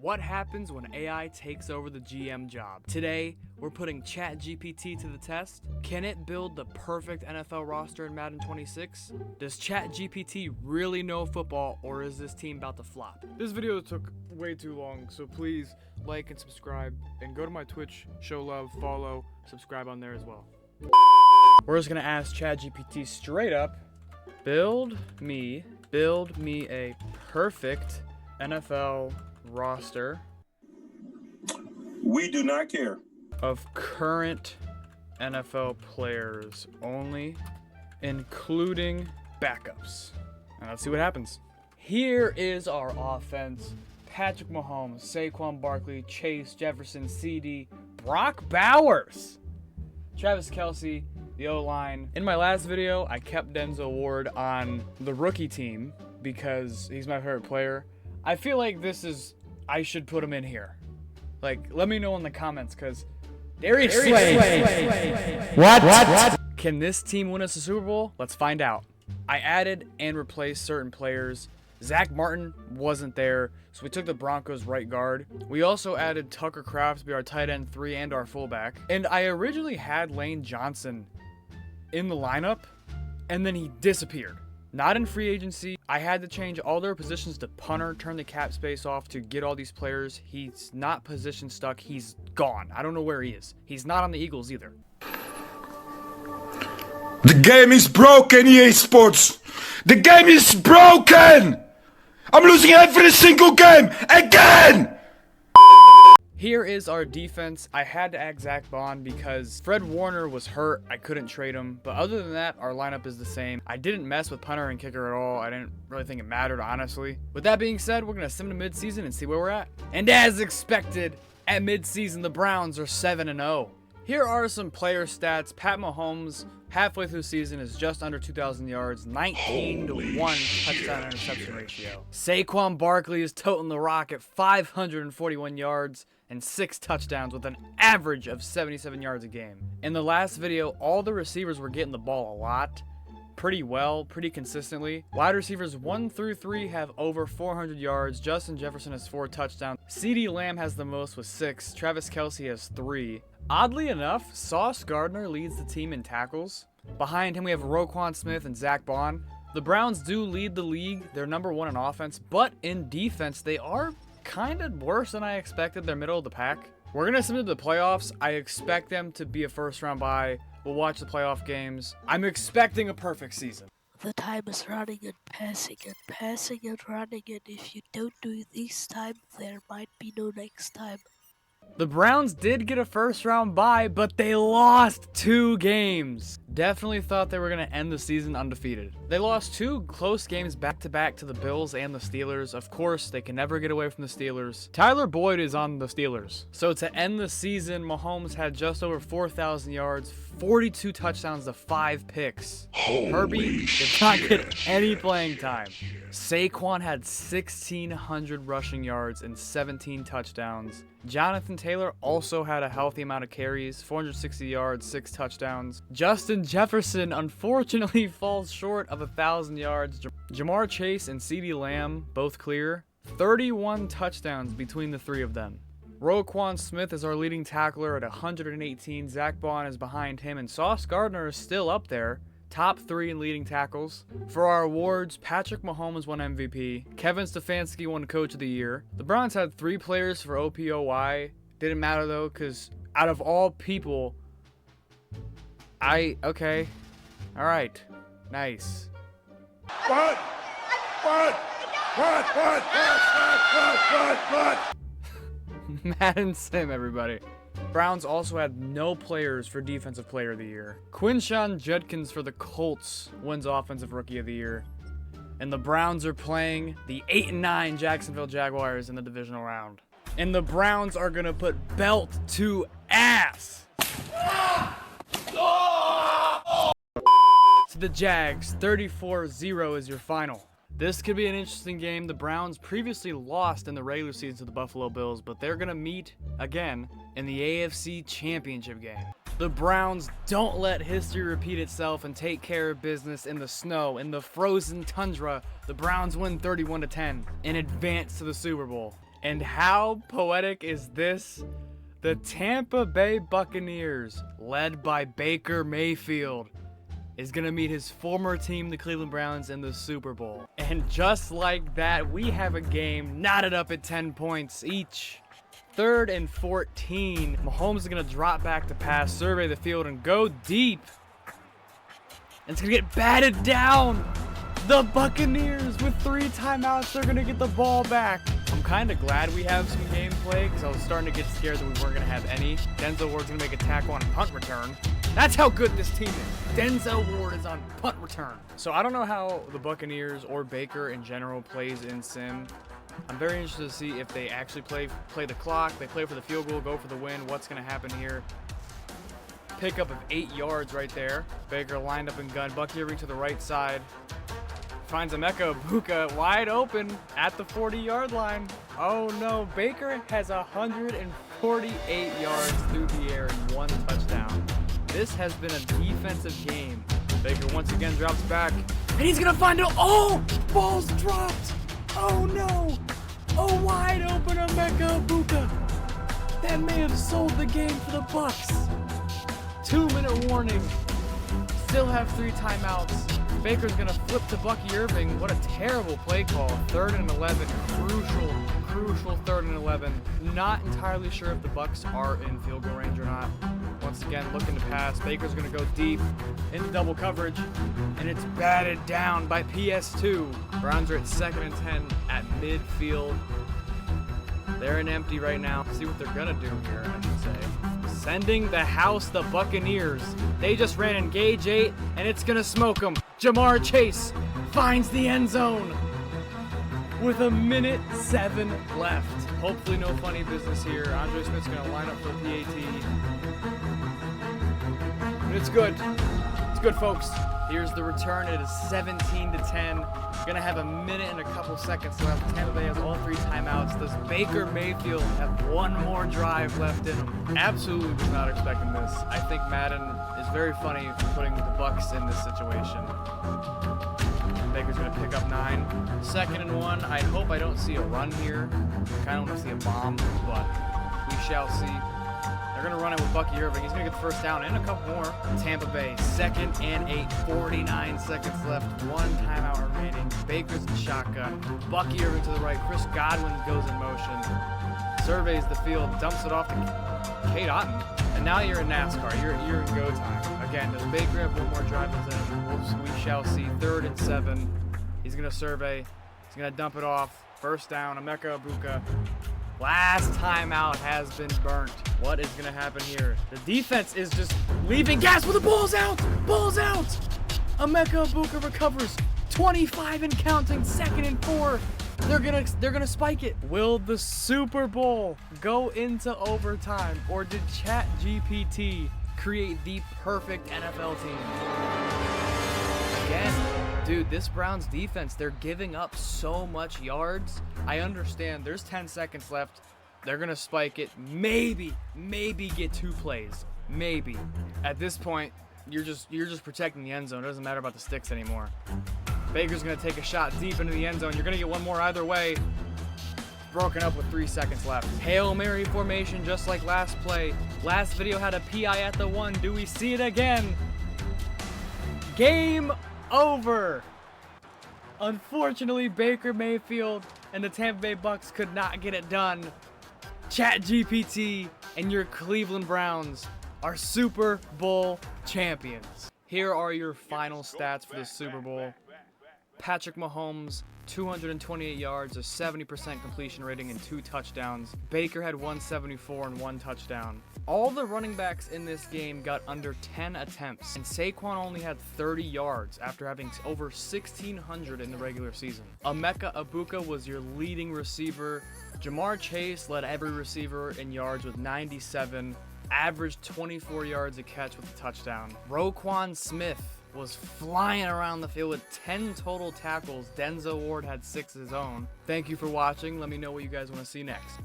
What happens when AI takes over the GM job? Today, we're putting ChatGPT to the test. Can it build the perfect NFL roster in Madden 26? Does ChatGPT really know football, or is this team about to flop? This video took way too long, so please like and subscribe, and go to my Twitch, show love, follow, subscribe on there as well. We're just gonna ask ChatGPT straight up, build me a perfect NFL roster We do not care. of current NFL players only, including backups. And let's see what happens. Here is our offense. Patrick Mahomes, Saquon Barkley, Chase, Jefferson, CD, Brock Bowers, Travis Kelce, the O-line. In my last video, I kept Denzel Ward on the rookie team because he's my favorite player. I feel like I should put him in here. Like, let me know in the comments, because Darius Slay. What? Can this team win us a Super Bowl? Let's find out. I added and replaced certain players. Zach Martin wasn't there, so we took the Broncos right guard. We also added Tucker Kraft to be our tight end 3 and our fullback. And I originally had Lane Johnson in the lineup, and then he disappeared. Not in free agency. I had to change all their positions to punter, turn the cap space off to get all these players. He's not position stuck. He's gone. I don't know where he is. He's not on the Eagles either. The game is broken, EA Sports. The game is broken. I'm losing every single game again. Here is our defense. I had to add Zach Bond because Fred Warner was hurt. I couldn't trade him. But other than that, our lineup is the same. I didn't mess with punter and kicker at all. I didn't really think it mattered, honestly. With that being said, we're going to sim to midseason and see where we're at. And as expected, at midseason, the Browns are 7-0. Here are some player stats. Pat Mahomes, halfway through the season, is just under 2,000 yards, 19-1 touchdown interception ratio. Saquon Barkley is toting the rock at 541 yards and 6 touchdowns with an average of 77 yards a game. In the last video, all the receivers were getting the ball a lot, pretty well, pretty consistently. Wide receivers 1 through 3 have over 400 yards. Justin Jefferson has 4 touchdowns. CD Lamb has the most with 6. Travis Kelce has 3. Oddly enough, Sauce Gardner leads the team in tackles. Behind him, we have Roquan Smith and Zach Bond. The Browns do lead the league. They're number 1 in offense, but in defense, they are kind of worse than I expected. They're middle of the pack. We're going to submit to the playoffs. I expect them to be a first-round bye. We'll watch the playoff games. I'm expecting a perfect season. The time is running and passing and passing and running, and if you don't do it this time, there might be no next time. The Browns did get a first-round bye, but they lost 2 games. Definitely thought they were going to end the season undefeated. They lost 2 close games back-to-back to the Bills and the Steelers. Of course, they can never get away from the Steelers. Tyler Boyd is on the Steelers. So to end the season, Mahomes had just over 4,000 yards, 42 touchdowns to 5 picks. Herbie did not get any playing time. Saquon had 1,600 rushing yards and 17 touchdowns. Jonathan Taylor also had a healthy amount of carries, 460 yards, 6 touchdowns. Justin Jefferson unfortunately falls short of 1,000 yards. Jamar Chase and CD Lamb both clear. 31 touchdowns between the 3 of them. Roquan Smith is our leading tackler at 118. Zach Bond is behind him, and Sauce Gardner is still up there. Top 3 in leading tackles. For our awards, Patrick Mahomes won MVP. Kevin Stefanski won Coach of the Year. The Browns had 3 players for OPOY. Didn't matter though, because out of all people, okay. Alright. Nice. What? Madden Sim, everybody. Browns also had no players for Defensive Player of the Year. Quinshon Judkins for the Colts wins Offensive Rookie of the Year. And the Browns are playing the 8-9 Jacksonville Jaguars in the divisional round. And the Browns are going to put belt to ass. To the Jags, 34-0 is your final. This could be an interesting game. The Browns previously lost in the regular season to the Buffalo Bills, but they're going to meet again in the AFC Championship game. The Browns don't let history repeat itself and take care of business in the snow, in the frozen tundra. The Browns win 31-10 and advance to the Super Bowl. And how poetic is this? The Tampa Bay Buccaneers, led by Baker Mayfield, is going to meet his former team, the Cleveland Browns, in the Super Bowl. And just like that, we have a game knotted up at 10 points each. 3rd and 14. Mahomes is going to drop back to pass, survey the field, and go deep. And it's going to get batted down. The Buccaneers, with 3 timeouts, they're going to get the ball back. I'm kind of glad we have some gameplay because I was starting to get scared that we weren't going to have any. Denzel Ward's going to make a tackle on a punt return. That's how good this team is. Denzel Ward is on punt return. So I don't know how the Buccaneers or Baker in general plays in sim. I'm very interested to see if they actually play the clock, they play for the field goal, go for the win. What's going to happen here? Pickup of 8 yards right there. Baker lined up and gun. Bucky to the right side. Finds Emeka Egbuka wide open at the 40-yard line. Oh no, Baker has 148 yards through the air and 1 touchdown. This has been a defensive game. Baker once again drops back, and he's gonna find it. Oh, ball's dropped. Oh no. Oh, wide open Emeka Egbuka. That may have sold the game for the Bucks. 2-minute warning. Still have 3 timeouts. Baker's gonna flip to Bucky Irving. What a terrible play call. 3rd and 11. Crucial 3rd and 11. Not entirely sure if the Bucks are in field goal range or not. Once again, looking to pass. Baker's gonna go deep into double coverage, and it's batted down by PS2. Browns are at 2nd and 10 at midfield. They're in empty right now. See what they're gonna do here, I should say. Sending the house, the Buccaneers. They just ran engage 8, and it's gonna smoke them. Jamar Chase finds the end zone with 1:07 left. Hopefully no funny business here. Andre Smith's gonna line up for the PAT. And it's good. It's good, folks. Here's the return. It is 17-10. Gonna have 1 minute and a couple seconds left. Tampa Bay has all 3 timeouts. Does Baker Mayfield have 1 more drive left in him? Absolutely was not expecting this. I think Madden is very funny putting the Bucks in this situation. Baker's gonna pick up 9. 2nd and 1. I hope I don't see a run here. I kind of want to see a bomb, but we shall see. They're going to run it with Bucky Irving. He's going to get the first down and a couple more. Tampa Bay, 2nd and 8, 49 seconds left, 1 timeout remaining. Baker's in shotgun. Bucky Irving to the right. Chris Godwin goes in motion. Surveys the field, dumps it off to Kate Otten. And now you're in NASCAR. You're in go time. Again, does Baker have 1 more drive in? We shall see. 3rd and 7. He's going to survey. He's going to dump it off. First down, Emeka Egbuka. Last timeout has been burnt. What is going to happen here? The defense is just leaving gas with the ball's out. Ball's out. Emeka Egbuka recovers. 25 and counting. 2nd and 4. They're gonna spike it. Will the Super Bowl go into overtime, or did ChatGPT create the perfect NFL team? Again, dude, this Browns defense, they're giving up so much yards. I understand there's 10 seconds left. They're gonna spike it. Maybe get 2 plays. Maybe. At this point, you're just protecting the end zone. It doesn't matter about the sticks anymore. Baker's gonna take a shot deep into the end zone. You're gonna get 1 more either way. Broken up with 3 seconds left. Hail Mary formation, just like last play. Last video had a PI at the 1. Do we see it again? Game over. Unfortunately, Baker Mayfield and the Tampa Bay Bucks could not get it done. ChatGPT and your Cleveland Browns are Super Bowl champions. Here are your final stats for the Super Bowl. Patrick Mahomes, 228 yards, a 70% completion rating, and 2 touchdowns. Baker had 174 and 1 touchdown. All the running backs in this game got under 10 attempts, and Saquon only had 30 yards after having over 1,600 in the regular season. Emeka Egbuka was your leading receiver. Jamar Chase led every receiver in yards with 97, averaged 24 yards a catch with a touchdown. Roquan Smith was flying around the field with 10 total tackles. Denzel Ward had 6 of his own. Thank you for watching. Let me know what you guys want to see next.